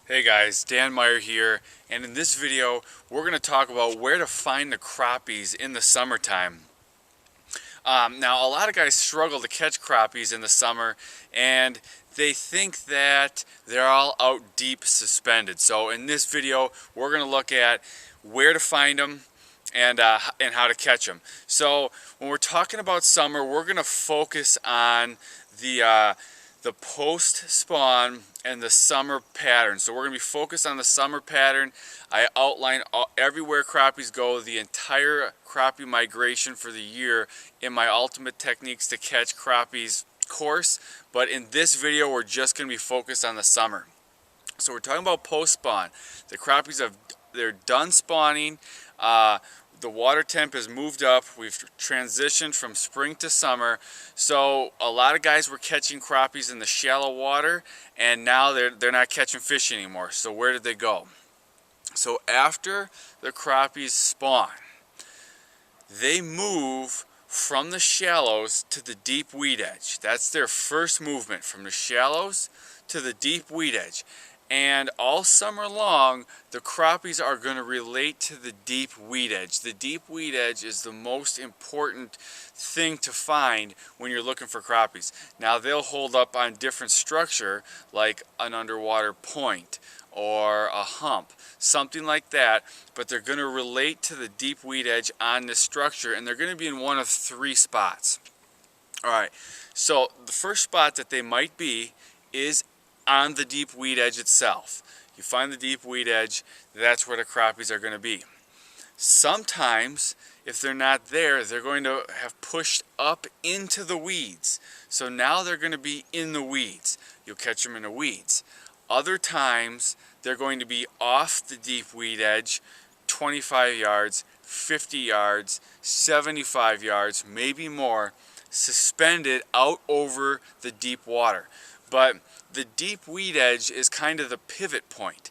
Hey guys, Dan Meyer here, and in this video we're going to talk about where to find the crappies in the summertime. Now a lot of guys struggle to catch crappies in the summer, and they think that they're all out deep suspended. So in this video we're going to look at where to find them and how to catch them. So when we're talking about summer, we're going to focus on the post spawn and the summer pattern. So we're going to be focused on the summer pattern. I outline everywhere crappies go, the entire crappie migration for the year in my Ultimate Techniques to Catch Crappies course. But in this video, we're just going to be focused on the summer. So we're talking about post spawn. The crappies they're done spawning. The water temp has moved up. We've transitioned from spring to summer. So a lot of guys were catching crappies in the shallow water, and now they're not catching fish anymore. So where did they go? So after the crappies spawn, they move from the shallows to the deep weed edge. That's their first movement, from the shallows to the deep weed edge. And all summer long, the crappies are going to relate to the deep weed edge. The deep weed edge is the most important thing to find when you're looking for crappies. Now, they'll hold up on different structure, like an underwater point or a hump, something like that, but they're going to relate to the deep weed edge on this structure, and they're going to be in one of three spots. All right, so the first spot that they might be is on the deep weed edge itself. You find the deep weed edge, that's where the crappies are going to be. Sometimes, if they're not there, they're going to have pushed up into the weeds. So now they're going to be in the weeds. You'll catch them in the weeds. Other times, they're going to be off the deep weed edge, 25 yards, 50 yards, 75 yards, maybe more, suspended out over the deep water. But the deep weed edge is kind of the pivot point.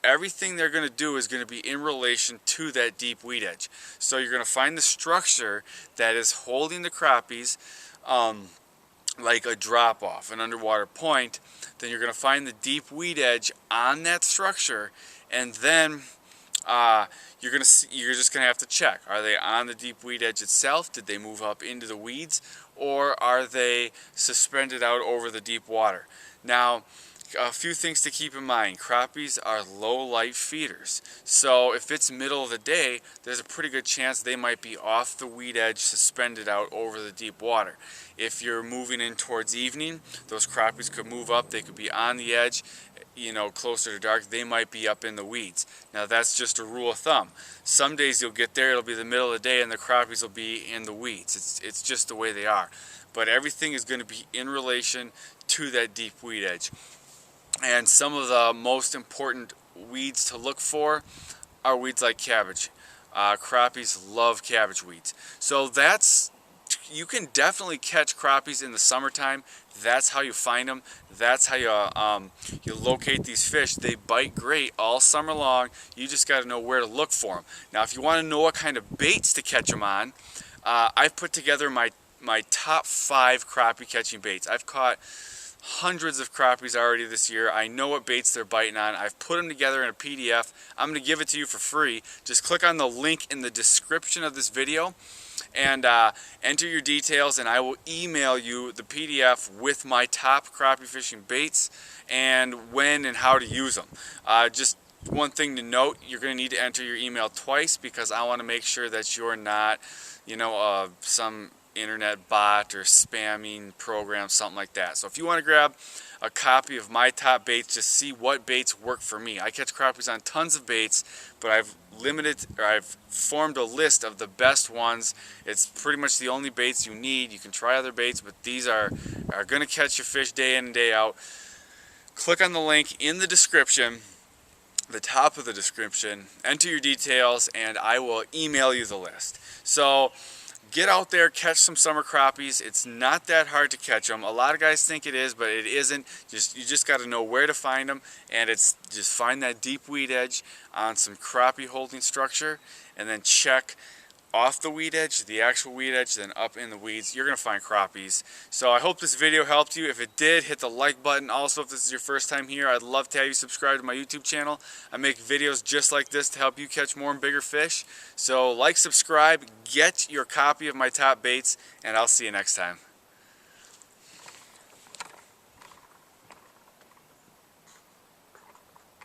Everything they're going to do is going to be in relation to that deep weed edge. So you're going to find the structure that is holding the crappies, like a drop-off, an underwater point. Then you're going to find the deep weed edge on that structure, and then you're just going to have to check. Are they on the deep weed edge itself? Did they move up into the weeds? Or are they suspended out over the deep water? Now, a few things to keep in mind. Crappies are low light feeders. So if it's middle of the day, there's a pretty good chance they might be off the weed edge, suspended out over the deep water. If you're moving in towards evening, those crappies could move up. They could be on the edge, closer to dark. They might be up in the weeds. Now that's just a rule of thumb. Some days you'll get there, it'll be the middle of the day, and the crappies will be in the weeds. It's just the way they are. But everything is going to be in relation to that deep weed edge. And some of the most important weeds to look for are weeds like cabbage. Crappies love cabbage weeds. So you can definitely catch crappies in the summertime. That's how you find them. That's how you locate these fish. They bite great all summer long. You just got to know where to look for them. Now, if you want to know what kind of baits to catch them on, I've put together my top 5 crappie catching baits. I've caught hundreds of crappies already this year. I know what baits they're biting on. I've put them together in a PDF. I'm going to give it to you for free. Just click on the link in the description of this video and enter your details, and I will email you the PDF with my top crappie fishing baits and when and how to use them. Just one thing to note, you're going to need to enter your email twice, because I want to make sure that you're not, some internet bot or spamming program, something like that. So if you want to grab a copy of my top baits, just see what baits work for me. I catch crappies on tons of baits, but I've formed a list of the best ones. It's pretty much the only baits you need. You can try other baits, but these are going to catch your fish day in and day out. Click on the link in the description, the top of the description, enter your details, and I will email you the list. So get out there, catch some summer crappies. It's not that hard to catch them. A lot of guys think it is, but it isn't. You just got to know where to find them, and it's just find that deep weed edge on some crappie holding structure, and then check off the weed edge, the actual weed edge, then up in the weeds, you're going to find crappies. So I hope this video helped you. If it did, hit the like button. Also, if this is your first time here, I'd love to have you subscribe to my YouTube channel. I make videos just like this to help you catch more and bigger fish. So like, subscribe, get your copy of my top baits, and I'll see you next time.